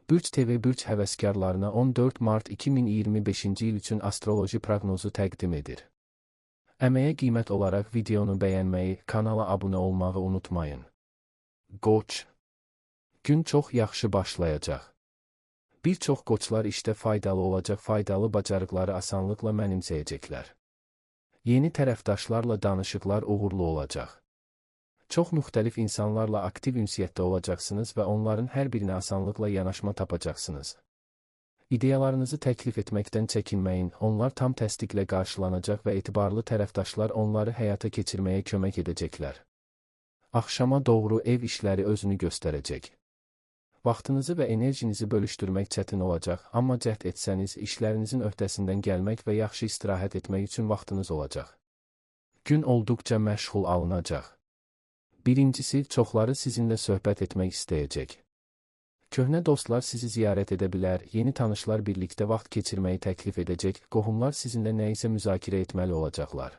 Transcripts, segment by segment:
Bürc TV Bürc həvəskarlarına 14 mart 2025-ci il üçün astroloji proqnozu təqdim edir. Əməyə qiymət olaraq videonu bəyənməyi, kanala abunə olmağı unutmayın. Qoç. Gün çox yaxşı başlayacaq. Bir çox qoçlar işdə faydalı olacaq, faydalı bacarıqları asanlıqla mənimsəyəcəklər. Yeni tərəfdaşlarla danışıqlar uğurlu olacaq. Çox müxtəlif insanlarla aktiv ünsiyyətdə olacaqsınız və onların hər birinə asanlıqla yanaşma tapacaqsınız. İdeyalarınızı təklif etməkdən çəkinməyin, onlar tam təsdiqlə qarşılanacaq və etibarlı tərəfdaşlar onları həyata keçirməyə kömək edəcəklər. Axşama doğru ev işləri özünü göstərəcək. Vaxtınızı və enerjinizi bölüşdürmək çətin olacaq, amma cəhd etsəniz, işlərinizin öhdəsindən gəlmək və yaxşı istirahət etmək üçün vaxtınız olacaq. Gün olduqca məşğul alınacaq. Birincisi, çoxları sizinlə söhbət etmək istəyəcək. Köhnə dostlar sizi ziyarət edə bilər, yeni tanışlar birlikdə vaxt keçirməyi təklif edəcək, qohumlar sizinlə nəyisə müzakirə etməli olacaqlar.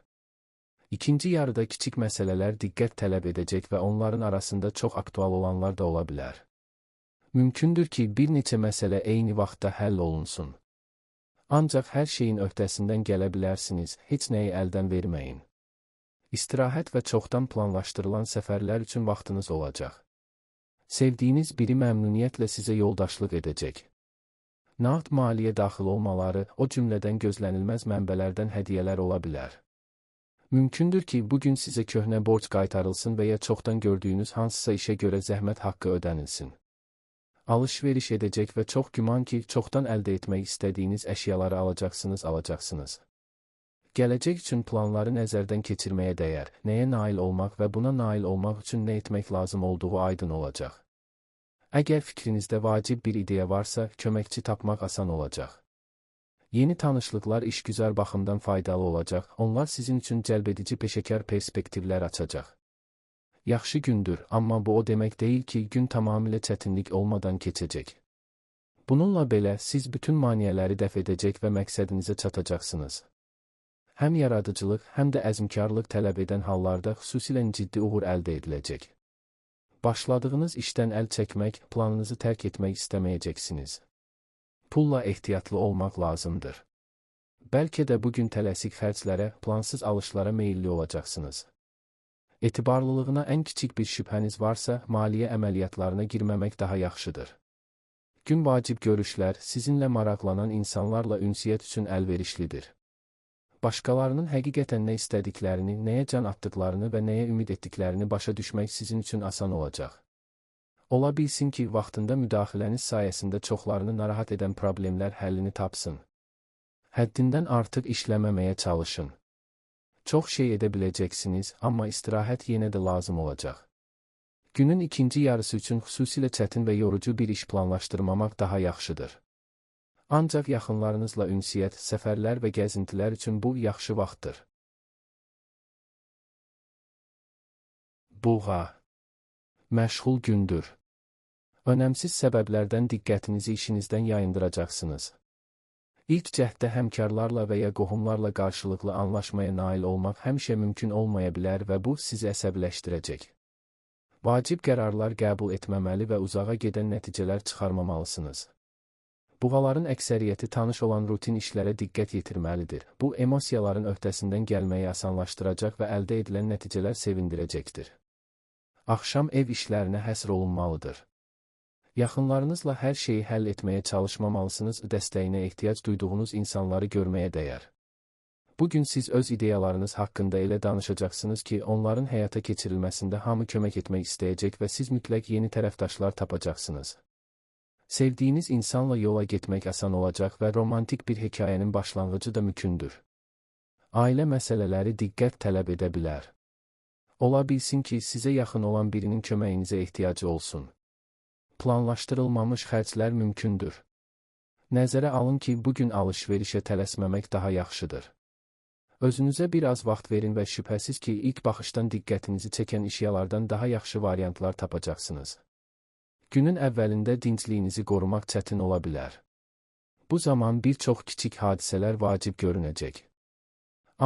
İkinci yarıda kiçik məsələlər diqqət tələb edəcək və onların arasında çox aktual olanlar da ola bilər. Mümkündür ki, bir neçə məsələ eyni vaxtda həll olunsun. Ancaq hər şeyin öhdəsindən gələ bilərsiniz, heç nəyi əldən verməyin. İstirahət və çoxdan planlaşdırılan səfərlər üçün vaxtınız olacaq. Sevdiyiniz biri məmnuniyyətlə sizə yoldaşlıq edəcək. Nağd maliyyə daxil olmaları, o cümlədən gözlənilməz mənbələrdən hədiyyələr ola bilər. Mümkündür ki, bugün sizə köhnə borc qaytarılsın və ya çoxdan gördüyünüz hansısa işə görə zəhmət haqqı ödənilsin. Alış-veriş edəcək və çox güman ki, çoxdan əldə etmək istədiyiniz əşyaları alacaqsınız. Gələcək üçün planları nəzərdən keçirməyə dəyər, nəyə nail olmaq və buna nail olmaq üçün nə etmək lazım olduğu aydın olacaq. Əgər fikrinizdə vacib bir ideya varsa, köməkçi tapmaq asan olacaq. Yeni tanışlıqlar işgüzar baxımdan faydalı olacaq, onlar sizin üçün cəlbedici peşəkar perspektivlər açacaq. Yaxşı gündür, amma bu o demək deyil ki, gün tamamilə çətinlik olmadan keçəcək. Bununla belə, siz bütün maneələri dəf edəcək və məqsədinizə çatacaqsınız. Həm yaradıcılıq, həm də əzmkarlıq tələb edən hallarda xüsusilə ciddi uğur əldə ediləcək. Başladığınız işdən əl çəkmək, planınızı tərk etmək istəməyəcəksiniz. Pulla ehtiyatlı olmaq lazımdır. Bəlkə də bugün tələsik xərclərə, plansız alışlara meyilli olacaqsınız. Etibarlılığına ən kiçik bir şübhəniz varsa, maliyyə əməliyyatlarına girməmək daha yaxşıdır. Gün vacib görüşlər, sizinlə maraqlanan insanlarla ünsiyyət üçün əlverişlidir. Başqalarının həqiqətən nə istədiklərini, nəyə can atdıqlarını və nəyə ümid etdiklərini başa düşmək sizin üçün asan olacaq. Ola bilsin ki, vaxtında müdaxiləniz sayəsində çoxlarını narahat edən problemlər həllini tapsın. Həddindən artıq işləməməyə çalışın. Çox şey edə biləcəksiniz, amma istirahət yenə də lazım olacaq. Günün ikinci yarısı üçün xüsusilə çətin və yorucu bir iş planlaşdırmamaq daha yaxşıdır. Ancaq yaxınlarınızla ünsiyyət, səfərlər və gəzintilər üçün bu yaxşı vaxtdır. Buğa. Məşğul gündür. Önəmsiz səbəblərdən diqqətinizi işinizdən yayındıracaqsınız. İlk cəhddə həmkarlarla və ya qohumlarla qarşılıqlı anlaşmaya nail olmaq həmişə mümkün olmaya bilər və bu sizi əsəbləşdirəcək. Vacib qərarlar qəbul etməməli və uzağa gedən nəticələr çıxarmamalısınız. Buğaların əksəriyyəti tanış olan rutin işlərə diqqət yetirməlidir. Bu, emosiyaların öhdəsindən gəlməyi asanlaşdıracaq və əldə edilən nəticələr sevindirəcəkdir. Axşam ev işlərinə həsr olunmalıdır. Yaxınlarınızla hər şeyi həll etməyə çalışmamalısınız, dəstəyinə ehtiyac duyduğunuz insanları görməyə dəyər. Bugün siz öz ideyalarınız haqqında elə danışacaqsınız ki, onların həyata keçirilməsində hamı kömək etmək istəyəcək və siz mütləq yeni tərəfdaşlar tapacaqsınız. Sevdiyiniz insanla yola getmək asan olacaq və romantik bir hekayənin başlanğıcı da mümkündür. Ailə məsələləri diqqət tələb edə bilər. Ola bilsin ki, sizə yaxın olan birinin köməyinizə ehtiyacı olsun. Planlaşdırılmamış xərclər mümkündür. Nəzərə alın ki, bugün alış-verişə tələsməmək daha yaxşıdır. Özünüzə biraz vaxt verin və şübhəsiz ki, ilk baxışdan diqqətinizi çəkən işyalardan daha yaxşı variantlar tapacaqsınız. Günün əvvəlində dincliyinizi qorumaq çətin ola bilər. Bu zaman bir çox kiçik hadisələr vacib görünəcək.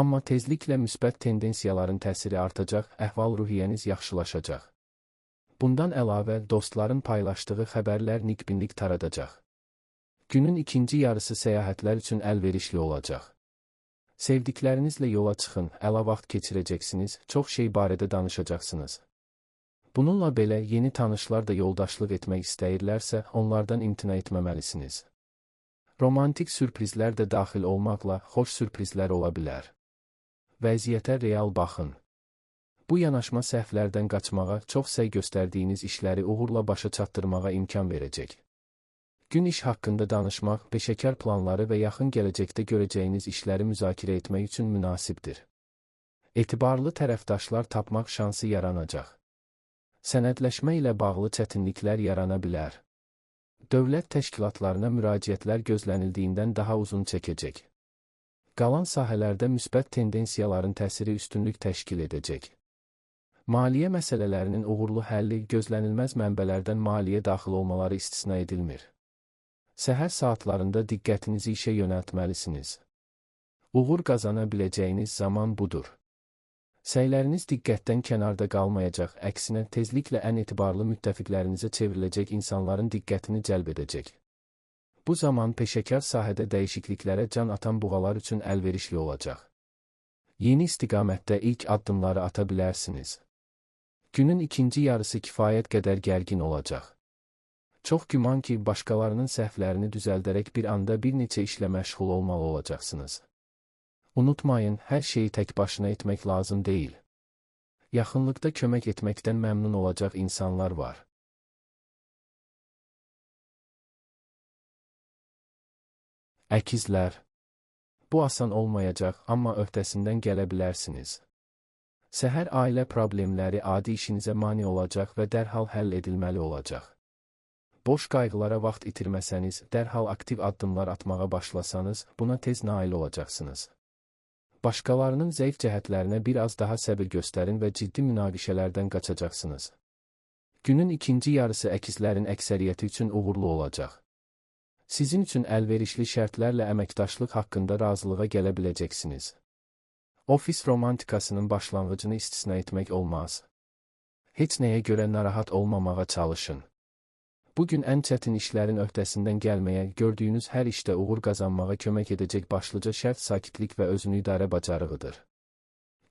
Amma tezliklə müsbət tendensiyaların təsiri artacaq, əhval-ruhiyyəniz yaxşılaşacaq. Bundan əlavə, dostların paylaşdığı xəbərlər nikbinlik taradacaq. Günün ikinci yarısı səyahətlər üçün əlverişli olacaq. Sevdiklərinizlə yola çıxın, əla vaxt keçirəcəksiniz, çox şey barədə danışacaqsınız. Bununla belə, yeni tanışlar da yoldaşlıq etmək istəyirlərsə, onlardan imtina etməməlisiniz. Romantik sürprizlər də daxil olmaqla, xoş sürprizlər ola bilər. Vəziyyətə real baxın. Bu yanaşma səhvlərdən qaçmağa, çox səy göstərdiyiniz işləri uğurla başa çatdırmağa imkan verəcək. Gün iş haqqında danışmaq, peşəkar planları və yaxın gələcəkdə görəcəyiniz işləri müzakirə etmək üçün münasibdir. Etibarlı tərəfdaşlar tapmaq şansı yaranacaq. Sənədləşmə ilə bağlı çətinliklər yarana bilər. Dövlət təşkilatlarına müraciətlər gözlənildiyindən daha uzun çəkəcək. Qalan sahələrdə müsbət tendensiyaların təsiri üstünlük təşkil edəcək. Maliyyə məsələlərinin uğurlu həlli gözlənilməz mənbələrdən maliyyə daxil olmaları istisna edilmir. Səhər saatlarında diqqətinizi işə yönəltməlisiniz. Uğur qazana biləcəyiniz zaman budur. Səyləriniz diqqətdən kənarda qalmayacaq, əksinə tezliklə ən etibarlı müttəfiqlərinizə çevriləcək insanların diqqətini cəlb edəcək. Bu zaman peşəkar sahədə dəyişikliklərə can atan buğalar üçün əlverişli olacaq. Yeni istiqamətdə ilk addımları ata bilərsiniz. Günün ikinci yarısı kifayət qədər gərgin olacaq. Çox güman ki, başqalarının səhvlərini düzəldərək bir anda bir neçə işlə məşğul olmalı olacaqsınız. Unutmayın, hər şeyi tək başına etmək lazım deyil. Yaxınlıqda kömək etməkdən məmnun olacaq insanlar var. Əkizlər. Bu asan olmayacaq, amma öhdəsindən gələ bilərsiniz. Səhər ailə problemləri adi işinizə mane olacaq və dərhal həll edilməli olacaq. Boş qayğılara vaxt itirməsəniz, dərhal aktiv addımlar atmağa başlasanız, buna tez nail olacaqsınız. Başqalarının zəif cəhətlərinə biraz daha səbir göstərin və ciddi münaqişələrdən qaçacaqsınız. Günün ikinci yarısı əkizlərin əksəriyyəti üçün uğurlu olacaq. Sizin üçün əlverişli şərtlərlə əməkdaşlıq haqqında razılığa gələ biləcəksiniz. Ofis romantikasının başlanğıcını istisna etmək olmaz. Heç nəyə görə narahat olmamağa çalışın. Bugün ən çətin işlərin öhdəsindən gəlməyə, gördüyünüz hər işdə uğur qazanmağa kömək edəcək başlıca şərt sakitlik və özünü idarə bacarığıdır.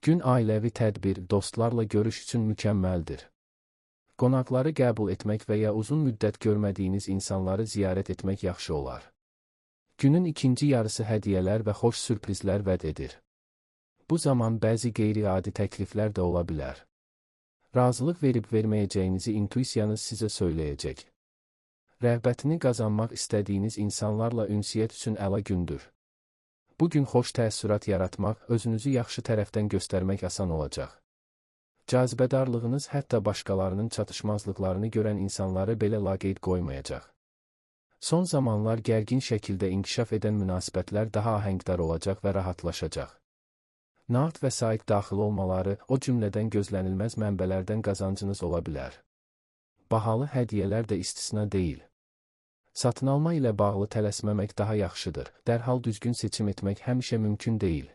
Gün ailəvi tədbir, dostlarla görüş üçün mükəmməldir. Qonaqları qəbul etmək və ya uzun müddət görmədiyiniz insanları ziyarət etmək yaxşı olar. Günün ikinci yarısı hədiyyələr və xoş sürprizlər vəd edir. Bu zaman bəzi qeyri-adi təkliflər də ola bilər. Razılıq verib verməyəcəyinizi intuisiyanız sizə söyləyəcək. Rəğbətini qazanmaq istədiyiniz insanlarla ünsiyyət üçün əla gündür. Bugün xoş təəssürat yaratmaq, özünüzü yaxşı tərəfdən göstərmək asan olacaq. Cazibədarlığınız hətta başqalarının çatışmazlıqlarını görən insanları belə laqeyd qoymayacaq. Son zamanlar gərgin şəkildə inkişaf edən münasibətlər daha ahəngdar olacaq və rahatlaşacaq. Nağd vəsait daxil olmaları, o cümlədən gözlənilməz mənbələrdən qazancınız ola bilər. Bahalı hədiyyələr də istisna deyil. Satın alma ilə bağlı tələsməmək daha yaxşıdır. Dərhal düzgün seçim etmək həmişə mümkün deyil.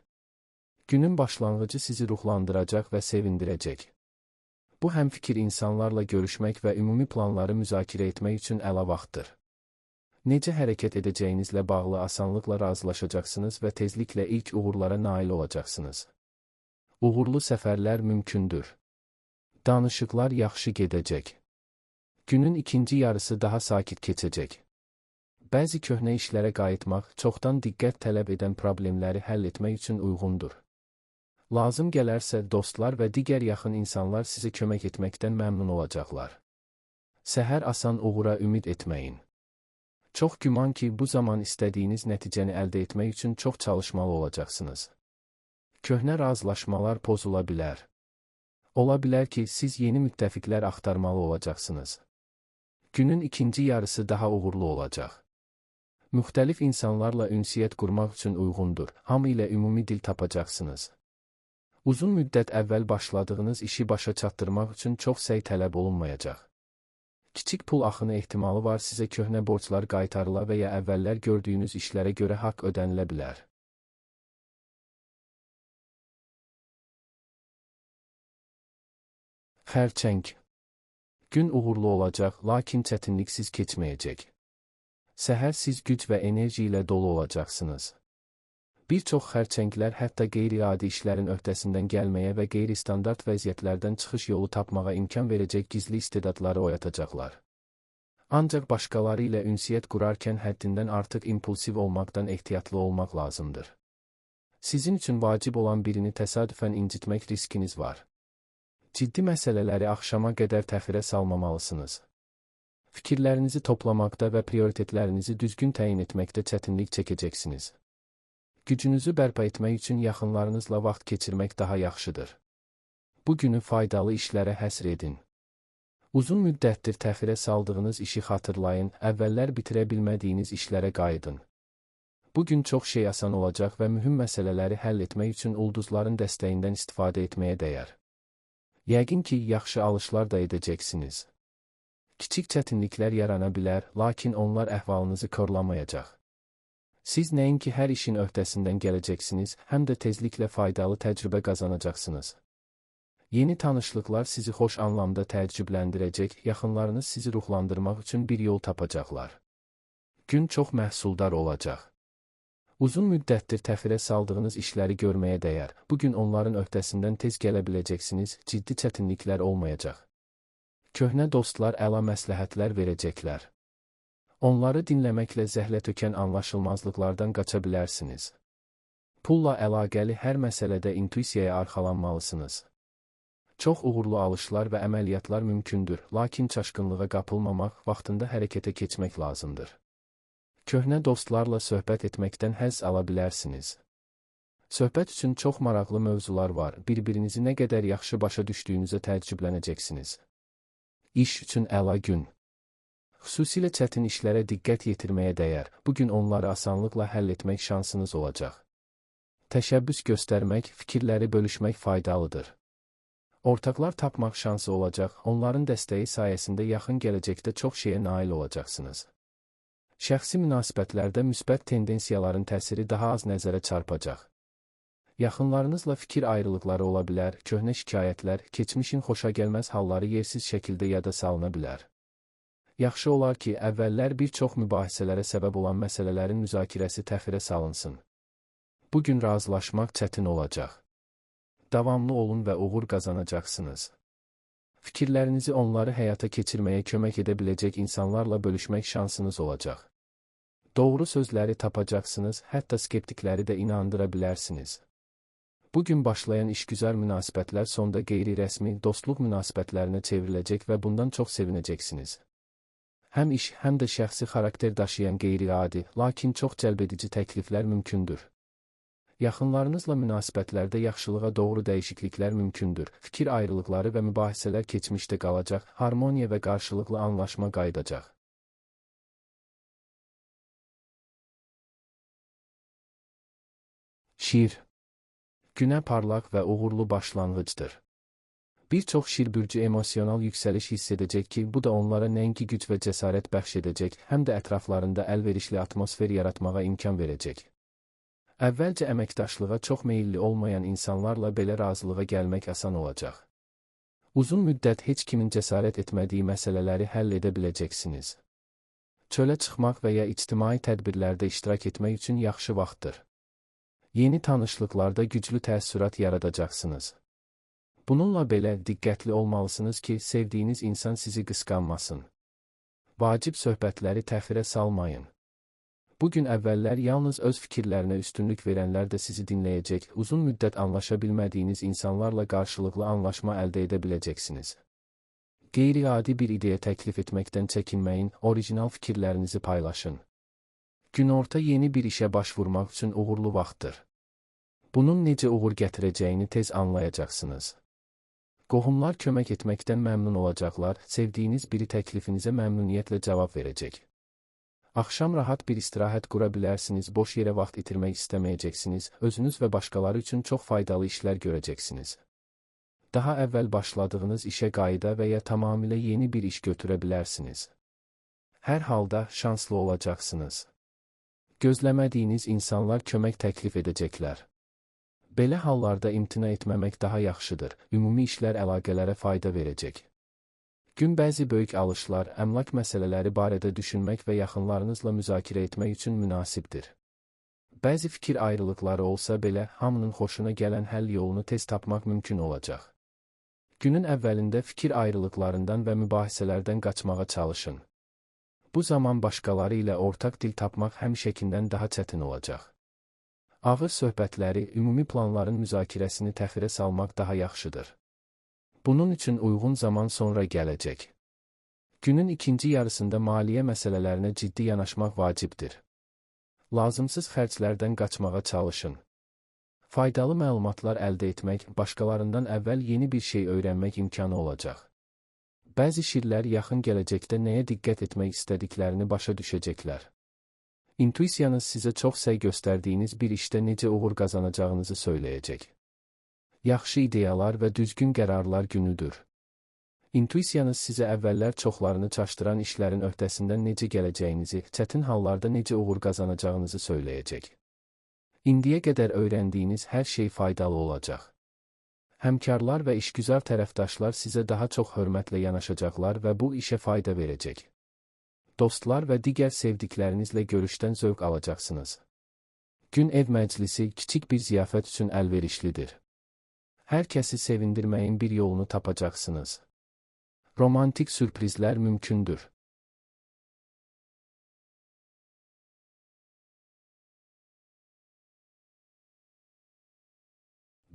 Günün başlanğıcı sizi ruhlandıracaq və sevindirəcək. Bu həmfikir insanlarla görüşmək və ümumi planları müzakirə etmək üçün əla vaxtdır. Necə hərəkət edəcəyinizlə bağlı asanlıqla razılaşacaqsınız və tezliklə ilk uğurlara nail olacaqsınız. Uğurlu səfərlər mümkündür. Danışıqlar yaxşı gedəcək. Günün ikinci yarısı daha sakit keçəcək. Bəzi köhnə işlərə qayıtmaq, çoxdan diqqət tələb edən problemləri həll etmək üçün uyğundur. Lazım gələrsə, dostlar və digər yaxın insanlar sizə kömək etməkdən məmnun olacaqlar. Səhər asan uğura ümid etməyin. Çox güman ki, bu zaman istədiyiniz nəticəni əldə etmək üçün çox çalışmalı olacaqsınız. Köhnə razılaşmalar pozula bilər. Ola bilər ki, siz yeni müttəfiqlər axtarmalı olacaqsınız. Günün ikinci yarısı daha uğurlu olacaq. Müxtəlif insanlarla ünsiyyət qurmaq üçün uyğundur. Hamı ilə ümumi dil tapacaqsınız. Uzun müddət əvvəl başladığınız işi başa çatdırmaq üçün çox səy tələb olunmayacaq. Kiçik pul axını ehtimalı var, sizə köhnə borclar qaytarıla və ya əvvəllər gördüyünüz işlərə görə haqq ödənilə bilər. Xərçəng. Gün uğurlu olacaq, lakin çətinliksiz keçməyəcək. Səhər siz güc və enerji ilə dolu olacaqsınız. Bir çox xərçənglər hətta qeyri-adi işlərin öhdəsindən gəlməyə və qeyri-standart vəziyyətlərdən çıxış yolu tapmağa imkan verəcək gizli istedadları oyatacaqlar. Ancaq başqaları ilə ünsiyyət qurarkən həddindən artıq impulsiv olmaqdan ehtiyatlı olmaq lazımdır. Sizin üçün vacib olan birini təsadüfən incitmək riskiniz var. Ciddi məsələləri axşama qədər təxirə salmamalısınız. Fikirlərinizi toplamaqda və prioritetlərinizi düzgün təyin etməkdə çətinlik çəkəcəksiniz. Gücünüzü bərpa etmək üçün yaxınlarınızla vaxt keçirmək daha yaxşıdır. Bu günü faydalı işlərə həsr edin. Uzun müddətdir təxirə saldığınız işi xatırlayın, əvvəllər bitirə bilmədiyiniz işlərə qayıdın. Bu gün çox şey asan olacaq və mühüm məsələləri həll etmək üçün ulduzların dəstəyindən istifadə etməyə dəyər. Yəqin ki, yaxşı alışlar da edəcəksiniz. Kiçik çətinliklər yarana bilər, lakin onlar əhvalınızı korlamayacaq. Siz nəinki hər işin öhdəsindən gələcəksiniz, həm də tezliklə faydalı təcrübə qazanacaqsınız. Yeni tanışlıqlar sizi xoş anlamda təəccübləndirəcək, yaxınlarınız sizi ruhlandırmaq üçün bir yol tapacaqlar. Gün çox məhsuldar olacaq. Uzun müddətdir təxirə saldığınız işləri görməyə dəyər. Bugün onların öhdəsindən tez gələ biləcəksiniz, ciddi çətinliklər olmayacaq. Köhnə dostlar əla məsləhətlər verəcəklər. Onları dinləməklə zəhlətökən anlaşılmazlıqlardan qaça bilərsiniz. Pulla əlaqəli hər məsələdə intuisiyaya arxalanmalısınız. Çox uğurlu alışlar və əməliyyatlar mümkündür, lakin çaşqınlığa qapılmamaq, vaxtında hərəkətə keçmək lazımdır. Köhnə dostlarla söhbət etməkdən həzz ala bilərsiniz. Söhbət üçün çox maraqlı mövzular var, bir-birinizi nə qədər yaxşı başa düşdüyünüzə təəccüblənəcəksiniz. İş üçün əla gün. Xüsusilə çətin işlərə diqqət yetirməyə dəyər, bugün onları asanlıqla həll etmək şansınız olacaq. Təşəbbüs göstərmək, fikirləri bölüşmək faydalıdır. Ortaqlar tapmaq şansı olacaq, onların dəstəyi sayəsində yaxın gələcəkdə çox şeyə nail olacaqsınız. Şəxsi münasibətlərdə müsbət tendensiyaların təsiri daha az nəzərə çarpacaq. Yaxınlarınızla fikir ayrılıqları ola bilər, köhnə şikayətlər, keçmişin xoşagəlməz halları yersiz şəkildə yada salına bilər. Yaxşı olar ki, əvvəllər bir çox mübahisələrə səbəb olan məsələlərin müzakirəsi təxirə salınsın. Bugün razılaşmaq çətin olacaq. Davamlı olun və uğur qazanacaqsınız. Fikirlərinizi onları həyata keçirməyə kömək edə biləcək insanlarla bölüşmək şansınız olacaq. Doğru sözləri tapacaqsınız, hətta skeptikləri də inandıra bilərsiniz. Bugün başlayan işgüzar münasibətlər sonda qeyri-rəsmi, dostluq münasibətlərinə çevriləcək və bundan çox sevinəcəksiniz. Həm iş, həm də şəxsi xarakter daşıyan qeyri-adi, lakin çox cəlbedici təkliflər mümkündür. Yaxınlarınızla münasibətlərdə yaxşılığa doğru dəyişikliklər mümkündür. Fikir ayrılıqları və mübahisələr keçmişdə qalacaq, harmoniya və qarşılıqlı anlaşma qayıdacaq. Şir. Günə parlaq və uğurlu başlanğıcdır. Bir çox şirbürcü emosional yüksəliş hiss edəcək ki, bu da onlara nəinki güc və cəsarət bəxş edəcək, həm də ətraflarında əlverişli atmosfer yaratmağa imkan verəcək. Əvvəlcə əməkdaşlığa çox meyilli olmayan insanlarla belə razılığa gəlmək asan olacaq. Uzun müddət heç kimin cəsarət etmədiyi məsələləri həll edə biləcəksiniz. Çölə çıxmaq və ya ictimai tədbirlərdə iştirak etmək üçün yaxşı vaxtdır. Yeni tanışlıqlarda güclü təəssürat yaradacaqsınız. Bununla belə diqqətli olmalısınız ki, sevdiyiniz insan sizi qısqanmasın. Vacib söhbətləri təxirə salmayın. Bugün əvvəllər yalnız öz fikirlərinə üstünlük verənlər də sizi dinləyəcək, uzun müddət anlaşa bilmədiyiniz insanlarla qarşılıqlı anlaşma əldə edə biləcəksiniz. Qeyri-adi bir ideya təklif etməkdən çəkinməyin, orijinal fikirlərinizi paylaşın. Günorta yeni bir işə başvurmaq üçün uğurlu vaxtdır. Bunun necə uğur gətirəcəyini tez anlayacaqsınız. Qohumlar kömək etməkdən məmnun olacaqlar, sevdiyiniz biri təklifinizə məmnuniyyətlə cavab verəcək. Axşam rahat bir istirahət qura bilərsiniz, boş yerə vaxt itirmək istəməyəcəksiniz, özünüz və başqaları üçün çox faydalı işlər görəcəksiniz. Daha əvvəl başladığınız işə qayıda və ya tamamilə yeni bir iş götürə bilərsiniz. Hər halda şanslı olacaqsınız. Gözləmədiyiniz insanlar kömək təklif edəcəklər. Belə hallarda imtina etməmək daha yaxşıdır, ümumi işlər əlaqələrə fayda verəcək. Gün bəzi böyük alışlar, əmlak məsələləri barədə düşünmək və yaxınlarınızla müzakirə etmək üçün münasibdir. Bəzi fikir ayrılıqları olsa belə, hamının xoşuna gələn həll yolunu tez tapmaq mümkün olacaq. Günün əvvəlində fikir ayrılıqlarından və mübahisələrdən qaçmağa çalışın. Bu zaman başqaları ilə ortaq dil tapmaq həmişəkindən daha çətin olacaq. Ağır söhbətləri, ümumi planların müzakirəsini təxirə salmaq daha yaxşıdır. Bunun üçün uyğun zaman sonra gələcək. Günün ikinci yarısında maliyyə məsələlərinə ciddi yanaşmaq vacibdir. Lazımsız xərclərdən qaçmağa çalışın. Faydalı məlumatlar əldə etmək, başqalarından əvvəl yeni bir şey öyrənmək imkanı olacaq. Bəzi şirlər yaxın gələcəkdə nəyə diqqət etmək istədiklərini başa düşəcəklər. İntuisiyanız sizə çox səy göstərdiyiniz bir işdə necə uğur qazanacağınızı söyləyəcək. Yaxşı ideyalar və düzgün qərarlar günüdür. İntuisiyanız sizə əvvəllər çoxlarını çaşdıran işlərin öhdəsindən necə gələcəyinizi, çətin hallarda necə uğur qazanacağınızı söyləyəcək. İndiyə qədər öyrəndiyiniz hər şey faydalı olacaq. Həmkarlar və işgüzar tərəfdaşlar sizə daha çox hörmətlə yanaşacaqlar və bu işə fayda verəcək. Dostlar və digər sevdiklərinizlə görüşdən zövq alacaqsınız. Gün ev məclisi kiçik bir ziyafət üçün əlverişlidir. Hər kəsi sevindirməyin bir yolunu tapacaqsınız. Romantik sürprizlər mümkündür.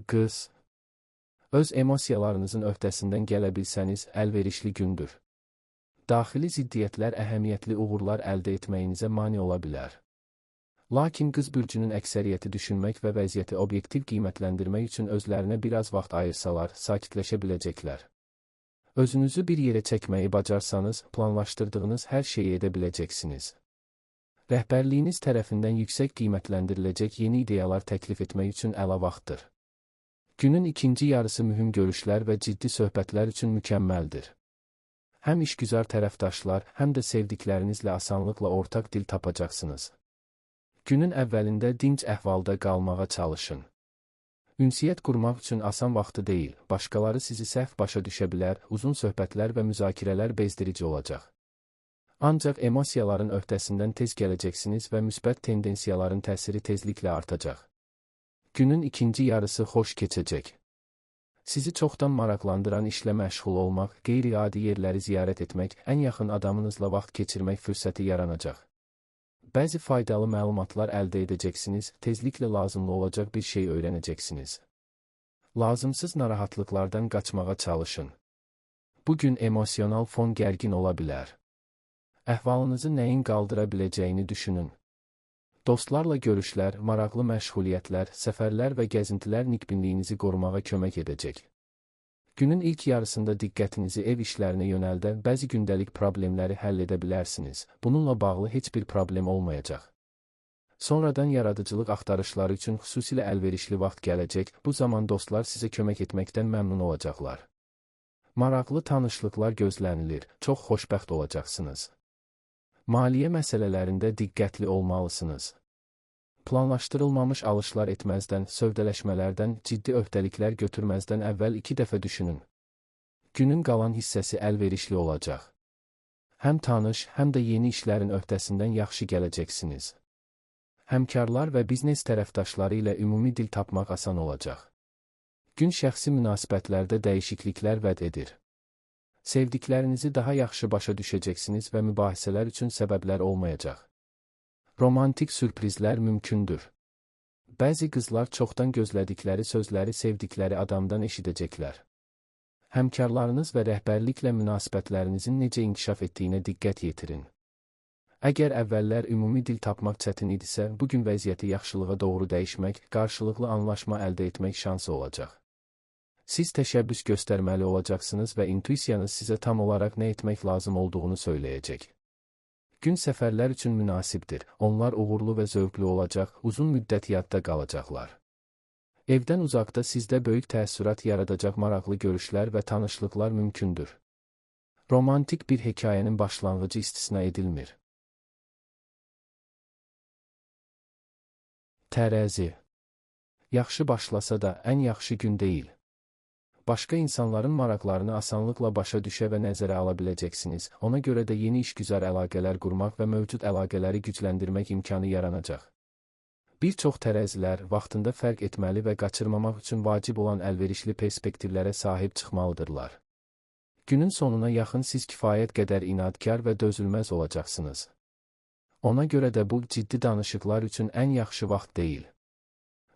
Qız. Öz emosiyalarınızın öhdəsindən gələ bilsəniz, əlverişli gündür. Daxili ziddiyyətlər əhəmiyyətli uğurlar əldə etməyinizə mane ola bilər. Lakin qız bürcünün əksəriyyəti düşünmək və vəziyyəti obyektiv qiymətləndirmək üçün özlərinə biraz vaxt ayırsalar, sakitləşə biləcəklər. Özünüzü bir yerə çəkməyi bacarsanız, planlaşdırdığınız hər şeyi edə biləcəksiniz. Rəhbərliyiniz tərəfindən yüksək qiymətləndiriləcək yeni ideyalar təklif etmək üçün əla vaxtdır. Günün ikinci yarısı mühüm görüşlər və ciddi söhbətlər üçün mükəmməldir. Həm işgüzar tərəfdaşlar, həm də sevdiklərinizlə asanlıqla ortaq dil tapacaqsınız. Günün əvvəlində dinc əhvalda qalmağa çalışın. Ünsiyyət qurmaq üçün asan vaxtı deyil, başqaları sizi səhv başa düşə bilər, uzun söhbətlər və müzakirələr bezdirici olacaq. Ancaq emosiyaların öhdəsindən tez gələcəksiniz və müsbət tendensiyaların təsiri tezliklə artacaq. Günün ikinci yarısı xoş keçəcək. Sizi çoxdan maraqlandıran işlə məşğul olmaq, qeyri-adi yerləri ziyarət etmək, ən yaxın adamınızla vaxt keçirmək fürsəti yaranacaq. Bəzi faydalı məlumatlar əldə edəcəksiniz, tezliklə lazımlı olacaq bir şey öyrənəcəksiniz. Lazımsız narahatlıqlardan qaçmağa çalışın. Bugün emosional fon gərgin ola bilər. Əhvalınızı nəyin qaldıra biləcəyini düşünün. Dostlarla görüşlər, maraqlı məşğuliyyətlər, səfərlər və gəzintilər nikbinliyinizi qorumağa kömək edəcək. Günün ilk yarısında diqqətinizi ev işlərinə yönəldə, bəzi gündəlik problemləri həll edə bilərsiniz. Bununla bağlı heç bir problem olmayacaq. Sonradan yaradıcılıq axtarışları üçün xüsusilə əlverişli vaxt gələcək, bu zaman dostlar sizə kömək etməkdən məmnun olacaqlar. Maraqlı tanışlıqlar gözlənilir, çox xoşbəxt olacaqsınız. Maliyyə məsələlərində diqqətli olmalısınız. Planlaşdırılmamış alışlar etməzdən, sövdələşmələrdən, ciddi öhdəliklər götürməzdən əvvəl 2 dəfə düşünün. Günün qalan hissəsi əlverişli olacaq. Həm tanış, həm də yeni işlərin öhdəsindən yaxşı gələcəksiniz. Həmkarlar və biznes tərəfdaşları ilə ümumi dil tapmaq asan olacaq. Gün şəxsi münasibətlərdə dəyişikliklər vəd edir. Sevdiklərinizi daha yaxşı başa düşəcəksiniz və mübahisələr üçün səbəblər olmayacaq. Romantik sürprizlər mümkündür. Bəzi qızlar çoxdan gözlədikləri sözləri sevdikləri adamdan eşidəcəklər. Həmkarlarınız və rəhbərliklə münasibətlərinizin necə inkişaf etdiyinə diqqət yetirin. Əgər əvvəllər ümumi dil tapmaq çətin idisə, bugün vəziyyəti yaxşılığa doğru dəyişmək, qarşılıqlı anlaşma əldə etmək şansı olacaq. Siz təşəbbüs göstərməli olacaqsınız və intuisiyanız sizə tam olaraq nə etmək lazım olduğunu söyləyəcək. Gün səfərlər üçün münasibdir, onlar uğurlu və zövqlü olacaq, uzun müddət yadda qalacaqlar. Evdən uzaqda sizdə böyük təəssürat yaradacaq maraqlı görüşlər və tanışlıqlar mümkündür. Romantik bir hekayənin başlanğıcı istisna edilmir. Tərəzi. Yaxşı başlasa da ən yaxşı gün deyil. Başqa insanların maraqlarını asanlıqla başa düşə və nəzərə ala biləcəksiniz. Ona görə də yeni işgüzar əlaqələr qurmaq və mövcud əlaqələri gücləndirmək imkanı yaranacaq. Bir çox tərəzilər vaxtında fərq etməli və qaçırmamaq üçün vacib olan əlverişli perspektivlərə sahib çıxmalıdırlar. Günün sonuna yaxın siz kifayət qədər inadkar və dözülməz olacaqsınız. Ona görə də bu ciddi danışıqlar üçün ən yaxşı vaxt deyil.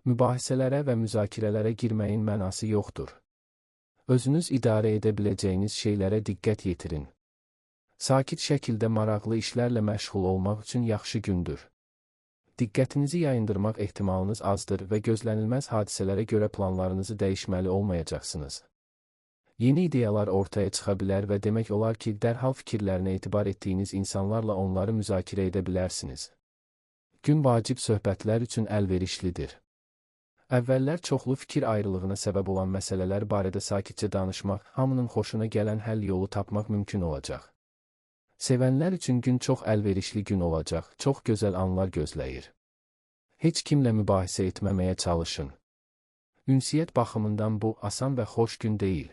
Mübahisələrə və müzakirələrə girməyin mənası yoxdur. Özünüz idarə edə biləcəyiniz şeylərə diqqət yetirin. Sakit şəkildə maraqlı işlərlə məşğul olmaq üçün yaxşı gündür. Diqqətinizi yayındırmaq ehtimalınız azdır və gözlənilməz hadisələrə görə planlarınızı dəyişməli olmayacaqsınız. Yeni ideyalar ortaya çıxa bilər və demək olar ki, dərhal fikirlərinə etibar etdiyiniz insanlarla onları müzakirə edə bilərsiniz. Gün vacib söhbətlər üçün əlverişlidir. Əvvəllər çoxlu fikir ayrılığına səbəb olan məsələlər barədə sakitcə danışmaq, hamının xoşuna gələn həll yolu tapmaq mümkün olacaq. Sevənlər üçün gün çox əlverişli gün olacaq, çox gözəl anlar gözləyir. Heç kimlə mübahisə etməməyə çalışın. Ünsiyyət baxımından bu, asan və xoş gün deyil.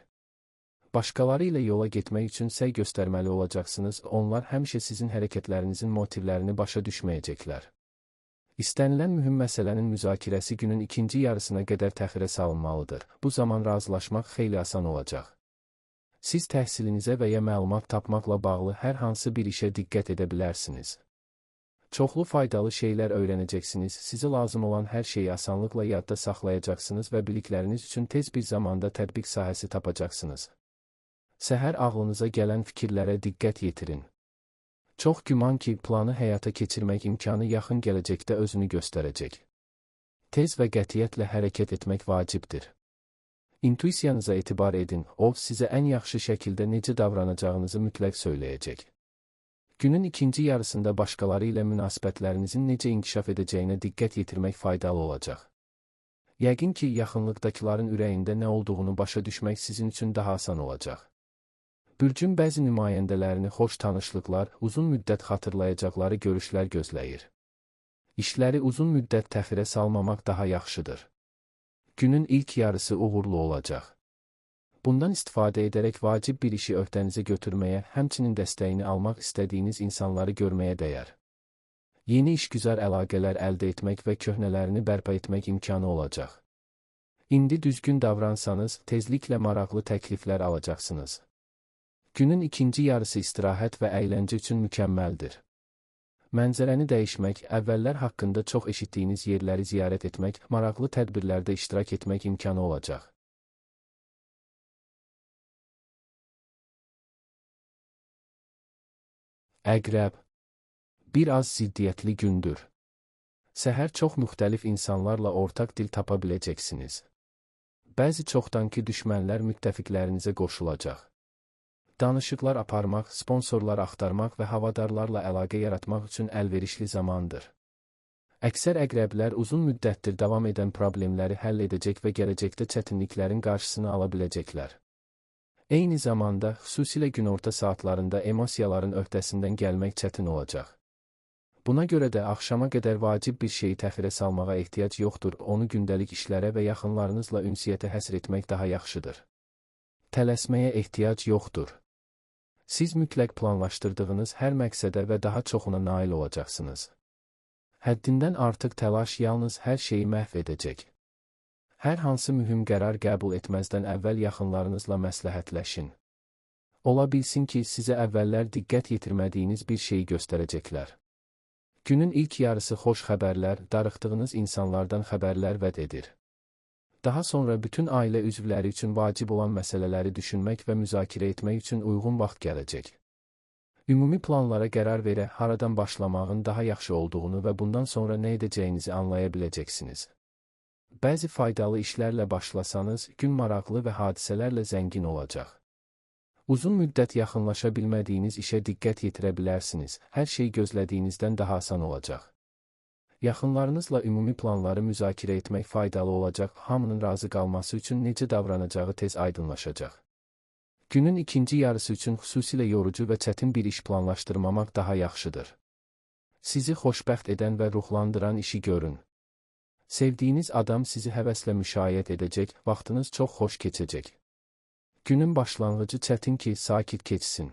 Başqaları ilə yola getmək üçün səy göstərməli olacaqsınız, onlar həmişə sizin hərəkətlərinizin motivlərini başa düşməyəcəklər. İstənilən mühüm məsələnin müzakirəsi günün ikinci yarısına qədər təxirə salınmalıdır. Bu zaman razılaşmaq xeyli asan olacaq. Siz təhsilinizə və ya məlumat tapmaqla bağlı hər hansı bir işə diqqət edə bilərsiniz. Çoxlu faydalı şeylər öyrənəcəksiniz, sizə lazım olan hər şeyi asanlıqla yadda saxlayacaqsınız və bilikləriniz üçün tez bir zamanda tətbiq sahəsi tapacaqsınız. Səhər ağlınıza gələn fikirlərə diqqət yetirin. Çox güman ki, planı həyata keçirmək imkanı yaxın gələcəkdə özünü göstərəcək. Tez və qətiyyətlə hərəkət etmək vacibdir. İntuisiyanıza etibar edin, o, sizə ən yaxşı şəkildə necə davranacağınızı mütləq söyləyəcək. Günün ikinci yarısında başqaları ilə münasibətlərinizin necə inkişaf edəcəyinə diqqət yetirmək faydalı olacaq. Yəqin ki, yaxınlıqdakıların ürəyində nə olduğunu başa düşmək sizin üçün daha asan olacaq. Bürcün bəzi nümayəndələrini xoş tanışlıqlar, uzun müddət xatırlayacaqları görüşlər gözləyir. İşləri uzun müddət təxirə salmamaq daha yaxşıdır. Günün ilk yarısı uğurlu olacaq. Bundan istifadə edərək vacib bir işi öhdənizə götürməyə, həmçinin dəstəyini almaq istədiyiniz insanları görməyə dəyər. Yeni işgüzar əlaqələr əldə etmək və köhnələrini bərpa etmək imkanı olacaq. İndi düzgün davransanız, tezliklə maraqlı təkliflər alacaqsınız. Günün ikinci yarısı istirahət və əyləncə üçün mükəmməldir. Mənzərəni dəyişmək, əvvəllər haqqında çox eşitdiyiniz yerləri ziyarət etmək, maraqlı tədbirlərdə iştirak etmək imkanı olacaq. Əqrəb. Bir az ziddiyyətli gündür. Səhər çox müxtəlif insanlarla ortaq dil tapa biləcəksiniz. Bəzi çoxdankı düşmənlər müttəfiqlərinizə qoşulacaq. Danışıqlar aparmaq, sponsorlar axtarmaq və havadarlarla əlaqə yaratmaq üçün əlverişli zamandır. Əksər əqrəblər uzun müddətdir davam edən problemləri həll edəcək və gələcəkdə çətinliklərin qarşısını ala biləcəklər. Eyni zamanda, xüsusilə günorta saatlarında emosiyaların öhdəsindən gəlmək çətin olacaq. Buna görə də axşama qədər vacib bir şeyi təxirə salmağa ehtiyac yoxdur, onu gündəlik işlərə və yaxınlarınızla ünsiyyətə həsr etmək daha yaxşıdır. Tələsməyə ehtiyac yoxdur. Siz mütləq planlaşdırdığınız hər məqsədə və daha çoxuna nail olacaqsınız. Həddindən artıq təlaş yalnız hər şeyi məhv edəcək. Hər hansı mühüm qərar qəbul etməzdən əvvəl yaxınlarınızla məsləhətləşin. Ola bilsin ki, sizə əvvəllər diqqət yetirmədiyiniz bir şeyi göstərəcəklər. Günün ilk yarısı xoş xəbərlər, darıxdığınız insanlardan xəbərlər vəd edir. Daha sonra bütün ailə üzvləri üçün vacib olan məsələləri düşünmək və müzakirə etmək üçün uyğun vaxt gələcək. Ümumi planlara qərar verə, haradan başlamağın daha yaxşı olduğunu və bundan sonra nə edəcəyinizi anlaya biləcəksiniz. Bəzi faydalı işlərlə başlasanız, gün maraqlı və hadisələrlə zəngin olacaq. Uzun müddət yaxınlaşa bilmədiyiniz işə diqqət yetirə bilərsiniz, hər şey gözlədiyinizdən daha asan olacaq. Yaxınlarınızla ümumi planları müzakirə etmək faydalı olacaq, hamının razı qalması üçün necə davranacağı tez aydınlaşacaq. Günün ikinci yarısı üçün xüsusilə yorucu və çətin bir iş planlaşdırmamaq daha yaxşıdır. Sizi xoşbəxt edən və ruhlandıran işi görün. Sevdiyiniz adam sizi həvəslə müşayiət edəcək, vaxtınız çox xoş keçəcək. Günün başlanğıcı çətin ki, sakit keçsin.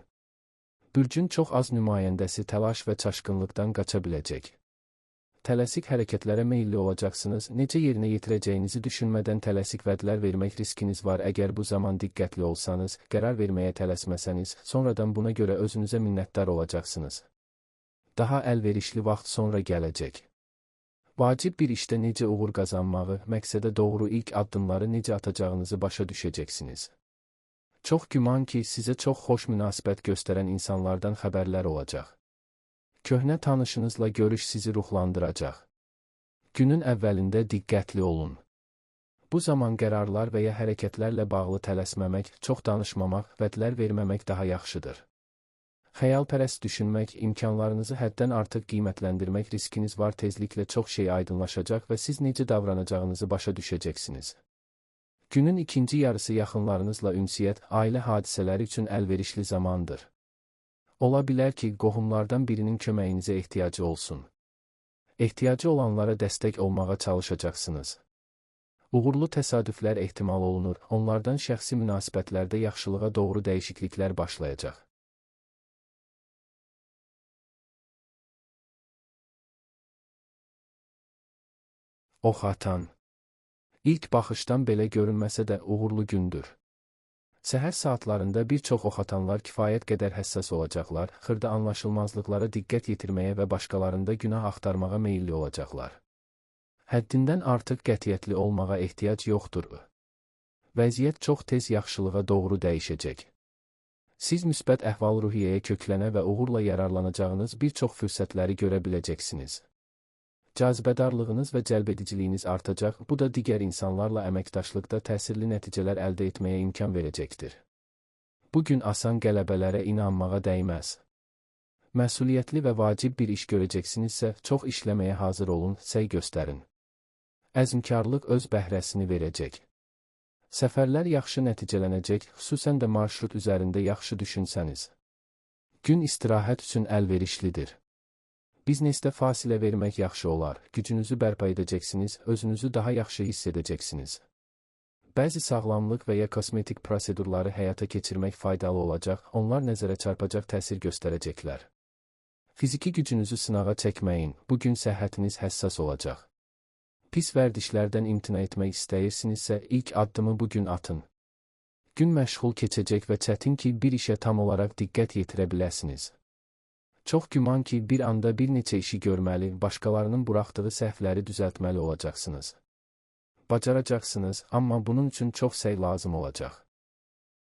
Bürcün çox az nümayəndəsi təlaş və çaşqınlıqdan qaça biləcək. Tələsik hərəkətlərə meyilli olacaqsınız, necə yerinə yetirəcəyinizi düşünmədən tələsik vədlər vermək riskiniz var. Əgər bu zaman diqqətli olsanız, qərar verməyə tələsməsəniz, sonradan buna görə özünüzə minnətdar olacaqsınız. Daha əlverişli vaxt sonra gələcək. Vacib bir işdə necə uğur qazanmağı, məqsədə doğru ilk addımları necə atacağınızı başa düşəcəksiniz. Çox güman ki, sizə çox xoş münasibət göstərən insanlardan xəbərlər olacaq. Köhnə tanışınızla görüş sizi ruhlandıracaq. Günün əvvəlində diqqətli olun. Bu zaman qərarlar və ya hərəkətlərlə bağlı tələsməmək, çox danışmamaq, vədlər verməmək daha yaxşıdır. Xəyalpərəst düşünmək, imkanlarınızı həddən artıq qiymətləndirmək riskiniz var. Tezliklə çox şey aydınlaşacaq və siz necə davranacağınızı başa düşəcəksiniz. Günün ikinci yarısı yaxınlarınızla ünsiyyət, ailə hadisələri üçün əlverişli zamandır. Ola bilər ki, qohumlardan birinin köməyinizə ehtiyacı olsun. Ehtiyacı olanlara dəstək olmağa çalışacaqsınız. Uğurlu təsadüflər ehtimal olunur, onlardan şəxsi münasibətlərdə yaxşılığa doğru dəyişikliklər başlayacaq. Ox atan. İlk baxışdan belə görünməsə də uğurlu gündür. Səhər saatlarında bir çox ox atanlar kifayət qədər həssas olacaqlar, xırda anlaşılmazlıqlara diqqət yetirməyə və başqalarında günah axtarmağa meyilli olacaqlar. Həddindən artıq qətiyyətli olmağa ehtiyac yoxdur. Vəziyyət çox tez yaxşılığa doğru dəyişəcək. Siz müsbət əhval-ruhiyyəyə köklənə və uğurla yararlanacağınız bir çox fürsətləri görə biləcəksiniz. Cazibədarlığınız və cəlbediciliyiniz artacaq, bu da digər insanlarla əməkdaşlıqda təsirli nəticələr əldə etməyə imkan verəcəkdir. Bugün asan qələbələrə inanmağa dəyməz. Məsuliyyətli və vacib bir iş görəcəksinizsə, çox işləməyə hazır olun, səy göstərin. Əzmkarlıq öz bəhrəsini verəcək. Səfərlər yaxşı nəticələnəcək, xüsusən də marşrut üzərində yaxşı düşünsəniz. Gün istirahət üçün əlverişlidir. Biznesdə fasilə vermək yaxşı olar, gücünüzü bərpa edəcəksiniz, özünüzü daha yaxşı hiss edəcəksiniz. Bəzi sağlamlıq və ya kosmetik prosedurları həyata keçirmək faydalı olacaq, onlar nəzərə çarpacaq təsir göstərəcəklər. Fiziki gücünüzü sınağa çəkməyin, bugün səhhətiniz həssas olacaq. Pis vərdişlərdən imtina etmək istəyirsinizsə, ilk addımı bugün atın. Gün məşğul keçəcək və çətin ki, bir işə tam olaraq diqqət yetirə biləsiniz. Çox güman ki, bir anda bir neçə işi görməli, başqalarının buraxdığı səhvləri düzəltməli olacaqsınız. Bacaracaqsınız, amma bunun üçün çox səy lazım olacaq.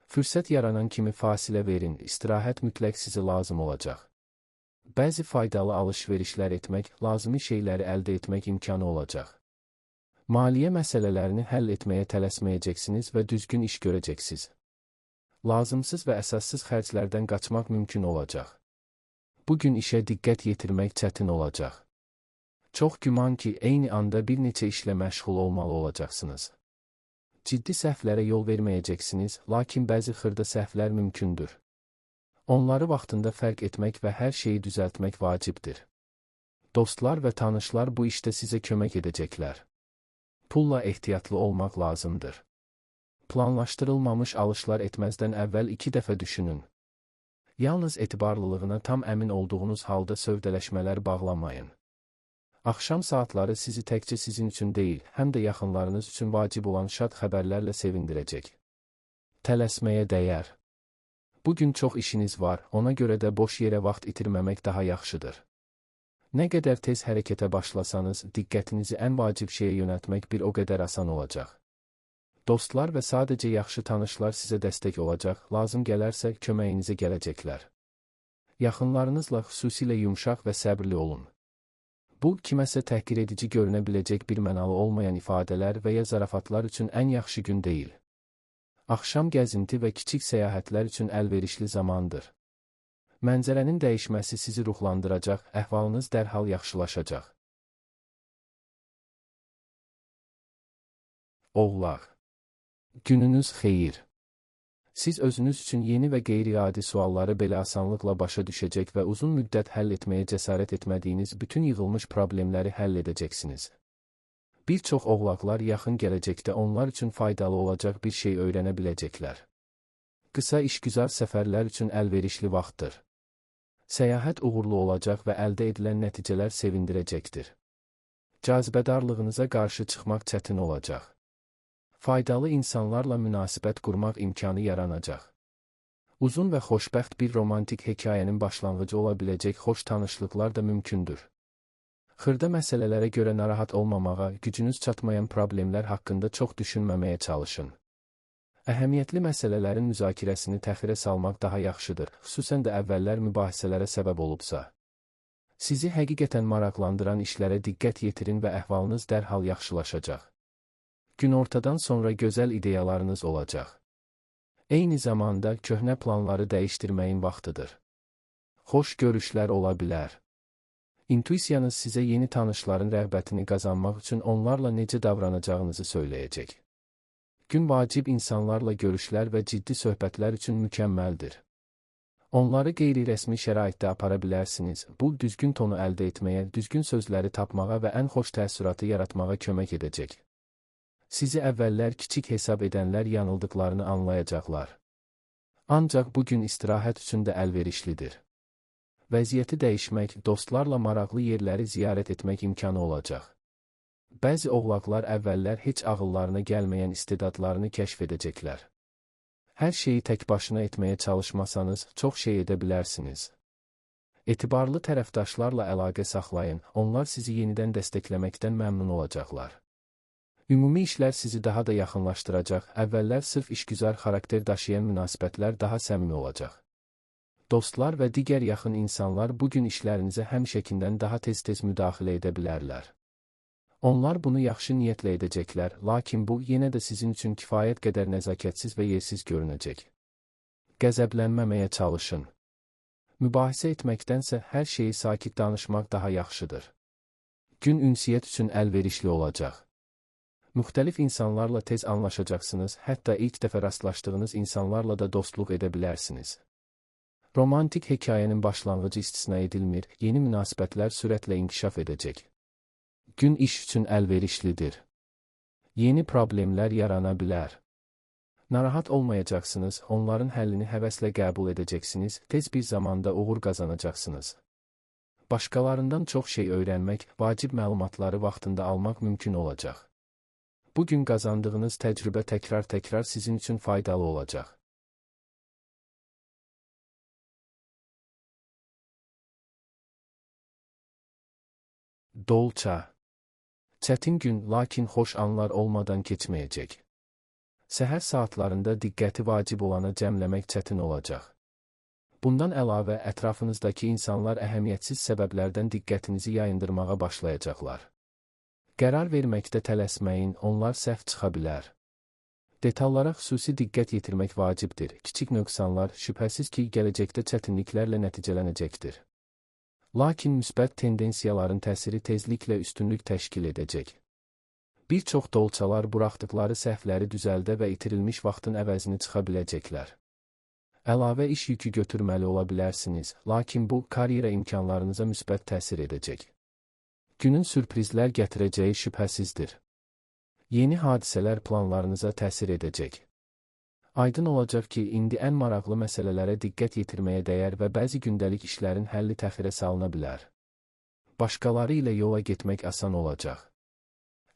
Fürsət yaranan kimi fasilə verin, istirahət mütləq sizə lazım olacaq. Bəzi faydalı alış-verişlər etmək, lazımi şeyləri əldə etmək imkanı olacaq. Maliyyə məsələlərini həll etməyə tələsməyəcəksiniz və düzgün iş görəcəksiniz. Lazımsız və əsassız xərclərdən qaçmaq mümkün olacaq. Bugün işə diqqət yetirmək çətin olacaq. Çox güman ki, eyni anda bir neçə işlə məşğul olmalı olacaqsınız. Ciddi səhvlərə yol verməyəcəksiniz, lakin bəzi xırda səhvlər mümkündür. Onları vaxtında fərq etmək və hər şeyi düzəltmək vacibdir. Dostlar və tanışlar bu işdə sizə kömək edəcəklər. Pulla ehtiyatlı olmaq lazımdır. Planlaşdırılmamış alışlar etməzdən əvvəl 2 dəfə düşünün. Yalnız etibarlılığına tam əmin olduğunuz halda sövdələşmələr bağlamayın. Axşam saatları sizi təkcə sizin üçün deyil, həm də yaxınlarınız üçün vacib olan şad xəbərlərlə sevindirəcək. Tələsməyə dəyər. Bugün çox işiniz var, ona görə də boş yerə vaxt itirməmək daha yaxşıdır. Nə qədər tez hərəkətə başlasanız, diqqətinizi ən vacib şeyə yönəltmək bir o qədər asan olacaq. Dostlar və sadəcə yaxşı tanışlar sizə dəstək olacaq, lazım gələrsə köməyinizə gələcəklər. Yaxınlarınızla xüsusilə yumşaq və səbrli olun. Bu, kiməsə təhqir edici görünə biləcək bir mənalı olmayan ifadələr və ya zarafatlar üçün ən yaxşı gün deyil. Axşam gəzinti və kiçik səyahətlər üçün əlverişli zamandır. Mənzərənin dəyişməsi sizi ruhlandıracaq, əhvalınız dərhal yaxşılaşacaq. Oğlaq. Gününüz xeyir. Siz özünüz üçün yeni və qeyri-adi sualları belə asanlıqla başa düşəcək və uzun müddət həll etməyə cəsarət etmədiyiniz bütün yığılmış problemləri həll edəcəksiniz. Bir çox oğlaqlar yaxın gələcəkdə onlar üçün faydalı olacaq bir şey öyrənə biləcəklər. Qısa işgüzar səfərlər üçün əlverişli vaxtdır. Səyahət uğurlu olacaq və əldə edilən nəticələr sevindirəcəkdir. Cazibədarlığınıza qarşı çıxmaq çətin olacaq. Faydalı insanlarla münasibət qurmaq imkanı yaranacaq. Uzun və xoşbəxt bir romantik hekayənin başlanğıcı ola biləcək xoş tanışlıqlar da mümkündür. Xırda məsələlərə görə narahat olmamağa, gücünüz çatmayan problemlər haqqında çox düşünməməyə çalışın. Əhəmiyyətli məsələlərin müzakirəsini təxirə salmaq daha yaxşıdır, xüsusən də əvvəllər mübahisələrə səbəb olubsa. Sizi həqiqətən maraqlandıran işlərə diqqət yetirin və əhvalınız dərhal yaxşılaşacaq. Günortadan sonra gözəl ideyalarınız olacaq. Eyni zamanda köhnə planları dəyişdirməyin vaxtıdır. Xoş görüşlər ola bilər. İntuisiyanız sizə yeni tanışların rəğbətini qazanmaq üçün onlarla necə davranacağınızı söyləyəcək. Gün vacib insanlarla görüşlər və ciddi söhbətlər üçün mükəmməldir. Onları qeyri-rəsmi şəraitdə apara bilərsiniz. Bu, düzgün tonu əldə etməyə, düzgün sözləri tapmağa və ən xoş təəssüratı yaratmağa kömək edəcək. Sizi əvvəllər kiçik hesab edənlər yanıldıqlarını anlayacaqlar. Ancaq bugün istirahət üçün də əlverişlidir. Vəziyyəti dəyişmək, dostlarla maraqlı yerləri ziyarət etmək imkanı olacaq. Bəzi oğlaqlar əvvəllər heç ağıllarına gəlməyən istedadlarını kəşf edəcəklər. Hər şeyi tək başına etməyə çalışmasanız, çox şey edə bilərsiniz. Etibarlı tərəfdaşlarla əlaqə saxlayın, onlar sizi yenidən dəstəkləməkdən məmnun olacaqlar. Ümumi işlər sizi daha da yaxınlaşdıracaq, əvvəllər sırf işgüzar xarakter daşıyan münasibətlər daha səmimi olacaq. Dostlar və digər yaxın insanlar bugün işlərinizə həmişəkindən daha tez-tez müdaxilə edə bilərlər. Onlar bunu yaxşı niyyətlə edəcəklər, lakin bu, yenə də sizin üçün kifayət qədər nəzakətsiz və yersiz görünəcək. Qəzəblənməməyə çalışın. Mübahisə etməkdənsə hər şeyi sakit danışmaq daha yaxşıdır. Gün ünsiyyət üçün əlverişli olacaq. Müxtəlif insanlarla tez anlaşacaqsınız, hətta ilk dəfə rastlaşdığınız insanlarla da dostluq edə bilərsiniz. Romantik hekayənin başlanğıcı istisna edilmir, yeni münasibətlər sürətlə inkişaf edəcək. Gün iş üçün əlverişlidir. Yeni problemlər yarana bilər. Narahat olmayacaqsınız, onların həllini həvəslə qəbul edəcəksiniz, tez bir zamanda uğur qazanacaqsınız. Başqalarından çox şey öyrənmək, vacib məlumatları vaxtında almaq mümkün olacaq. Bugün qazandığınız təcrübə təkrar-təkrar sizin üçün faydalı olacaq. Dolça. Çətin gün, lakin xoş anlar olmadan keçməyəcək. Səhər saatlarında diqqəti vacib olana cəmləmək çətin olacaq. Bundan əlavə, ətrafınızdakı insanlar əhəmiyyətsiz səbəblərdən diqqətinizi yayındırmağa başlayacaqlar. Qərar verməkdə tələsməyin, onlar səhv çıxa bilər. Detallara xüsusi diqqət yetirmək vacibdir. Kiçik nöqsanlar, şübhəsiz ki, gələcəkdə çətinliklərlə nəticələnəcəkdir. Lakin müsbət tendensiyaların təsiri tezliklə üstünlük təşkil edəcək. Bir çox dolçalar buraxdıqları səhvləri düzəldə və itirilmiş vaxtın əvəzini çıxa biləcəklər. Əlavə iş yükü götürməli ola bilərsiniz, lakin bu, karyera imkanlarınıza müsbət təsir edəcək. Günün sürprizlər gətirəcəyi şübhəsizdir. Yeni hadisələr planlarınıza təsir edəcək. Aydın olacaq ki, indi ən maraqlı məsələlərə diqqət yetirməyə dəyər və bəzi gündəlik işlərin həlli təxirə salına bilər. Başqaları ilə yola getmək asan olacaq.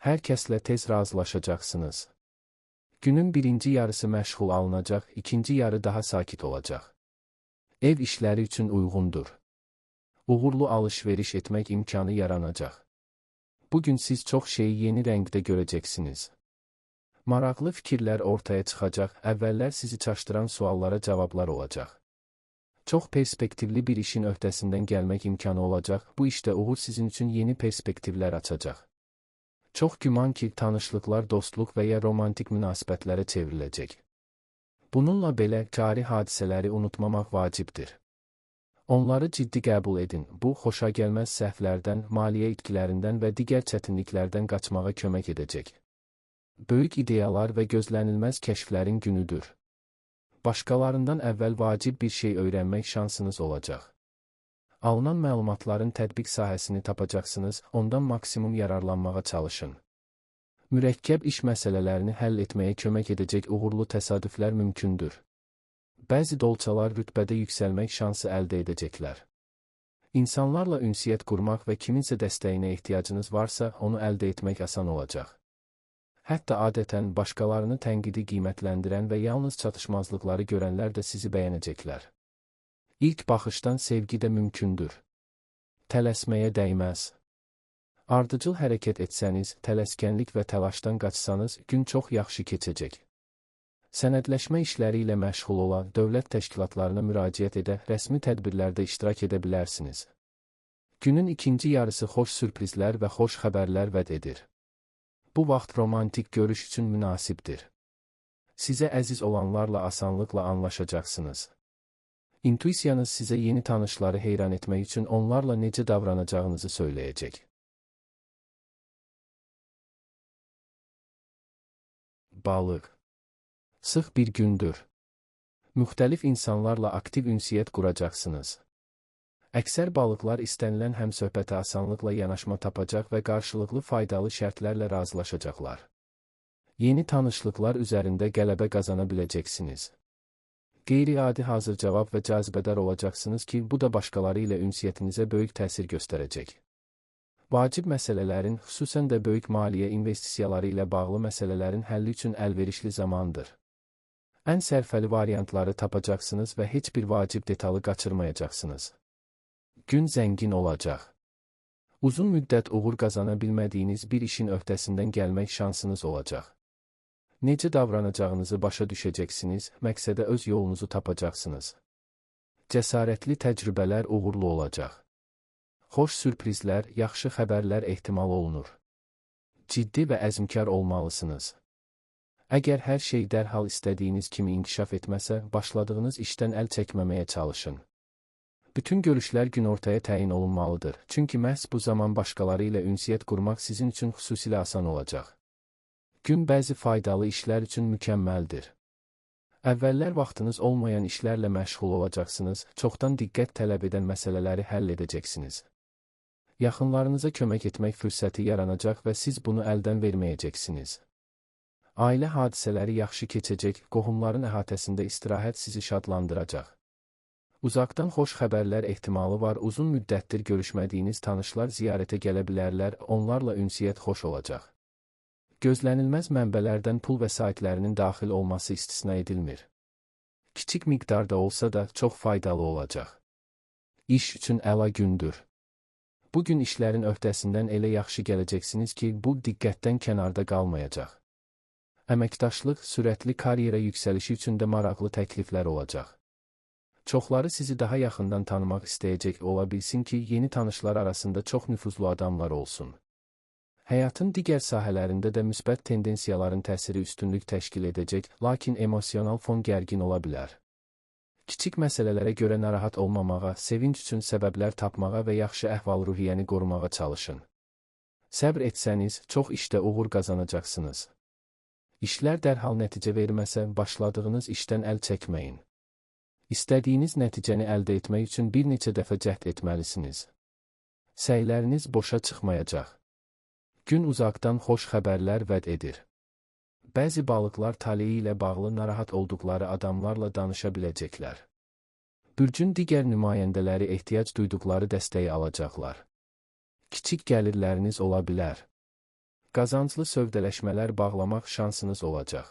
Hər kəslə tez razılaşacaqsınız. Günün birinci yarısı məşğul alınacaq, ikinci yarı daha sakit olacaq. Ev işləri üçün uyğundur. Uğurlu alış-veriş etmək imkanı yaranacaq. Bugün siz çox şeyi yeni rəngdə görəcəksiniz. Maraqlı fikirlər ortaya çıxacaq, əvvəllər sizi çaşdıran suallara cavablar olacaq. Çox perspektivli bir işin öhdəsindən gəlmək imkanı olacaq, bu işdə uğur sizin üçün yeni perspektivlər açacaq. Çox güman ki, tanışlıqlar dostluq və ya romantik münasibətlərə çevriləcək. Bununla belə, cari hadisələri unutmamaq vacibdir. Onları ciddi qəbul edin, bu, xoşagəlməz səhvlərdən, maliyyə itkilərindən və digər çətinliklərdən qaçmağa kömək edəcək. Böyük ideyalar və gözlənilməz kəşflərin günüdür. Başqalarından əvvəl vacib bir şey öyrənmək şansınız olacaq. Alınan məlumatların tətbiq sahəsini tapacaqsınız, ondan maksimum yararlanmağa çalışın. Mürəkkəb iş məsələlərini həll etməyə kömək edəcək uğurlu təsadüflər mümkündür. Bəzi dolçalar rütbədə yüksəlmək şansı əldə edəcəklər. İnsanlarla ünsiyyət qurmaq və kiminsə dəstəyinə ehtiyacınız varsa, onu əldə etmək asan olacaq. Hətta adətən başqalarını tənqidi qiymətləndirən və yalnız çatışmazlıqları görənlər də sizi bəyənəcəklər. İlk baxışdan sevgi də mümkündür. Tələsməyə dəyməz. Ardıcıl hərəkət etsəniz, tələskənlik və təlaşdan qaçsanız, gün çox yaxşı keçəcək. Sənədləşmə işləri ilə məşğul olan dövlət təşkilatlarına müraciət edə, rəsmi tədbirlərdə iştirak edə bilərsiniz. Günün ikinci yarısı xoş sürprizlər və xoş xəbərlər vəd edir. Bu vaxt romantik görüş üçün münasibdir. Sizə əziz olanlarla asanlıqla anlaşacaqsınız. İntuisiyanız sizə yeni tanışları heyran etmək üçün onlarla necə davranacağınızı söyləyəcək. Balıq. Sıx bir gündür. Müxtəlif insanlarla aktiv ünsiyyət quracaqsınız. Əksər balıqlar istənilən həmsöhbətə asanlıqla yanaşma tapacaq və qarşılıqlı faydalı şərtlərlə razılaşacaqlar. Yeni tanışlıqlar üzərində qələbə qazana biləcəksiniz. Qeyri-adi hazır cavab və cazibədar olacaqsınız ki, bu da başqaları ilə ünsiyyətinizə böyük təsir göstərəcək. Vacib məsələlərin, xüsusən də böyük maliyyə investisiyaları ilə bağlı məsələlərin həlli üçün əlverişli zamandır. Ən sərfəli variantları tapacaqsınız və heç bir vacib detalı qaçırmayacaqsınız. Gün zəngin olacaq. Uzun müddət uğur qazana bilmədiyiniz bir işin öhdəsindən gəlmək şansınız olacaq. Necə davranacağınızı başa düşəcəksiniz, məqsədə öz yolunuzu tapacaqsınız. Cəsarətli təcrübələr uğurlu olacaq. Xoş sürprizlər, yaxşı xəbərlər ehtimal olunur. Ciddi və əzmkar olmalısınız. Əgər hər şey dərhal istədiyiniz kimi inkişaf etməsə, başladığınız işdən əl çəkməməyə çalışın. Bütün görüşlər günortaya təyin olunmalıdır, çünki məhz bu zaman başqaları ilə ünsiyyət qurmaq sizin üçün xüsusilə asan olacaq. Gün bəzi faydalı işlər üçün mükəmməldir. Əvvəllər vaxtınız olmayan işlərlə məşğul olacaqsınız, çoxdan diqqət tələb edən məsələləri həll edəcəksiniz. Yaxınlarınıza kömək etmək fürsəti yaranacaq və siz bunu əldən verməyəcəksiniz. Ailə hadisələri yaxşı keçəcək, qohumların əhatəsində istirahət sizi şadlandıracaq. Uzaqdan xoş xəbərlər ehtimalı var, uzun müddətdir görüşmədiyiniz tanışlar ziyarətə gələ bilərlər, onlarla ünsiyyət xoş olacaq. Gözlənilməz mənbələrdən pul vəsaitlərinin daxil olması istisna edilmir. Kiçik miqdarda olsa da çox faydalı olacaq. İş üçün əla gündür. Bugün işlərin öhdəsindən elə yaxşı gələcəksiniz ki, bu diqqətdən kənarda qalmayacaq. Əməkdaşlıq, sürətli karyera yüksəlişi üçün də maraqlı təkliflər olacaq. Çoxları sizi daha yaxından tanımaq istəyəcək ola bilsin ki, yeni tanışlar arasında çox nüfuzlu adamlar olsun. Həyatın digər sahələrində də müsbət tendensiyaların təsiri üstünlük təşkil edəcək, lakin emosional fon gərgin ola bilər. Kiçik məsələlərə görə narahat olmamağa, sevinç üçün səbəblər tapmağa və yaxşı əhval-ruhiyyəni qorumağa çalışın. Səbr etsəniz, çox işdə uğur qazanacaqsınız. İşlər dərhal nəticə verməsə, başladığınız işdən əl çəkməyin. İstədiyiniz nəticəni əldə etmək üçün bir neçə dəfə cəhd etməlisiniz. Səyləriniz boşa çıxmayacaq. Gün uzaqdan xoş xəbərlər vəd edir. Bəzi balıqlar taleyi ilə bağlı narahat olduqları adamlarla danışa biləcəklər. Bürcün digər nümayəndələri ehtiyac duyduqları dəstəyi alacaqlar. Kiçik gəlirləriniz ola bilər. Qazanclı sövdələşmələr bağlamaq şansınız olacaq.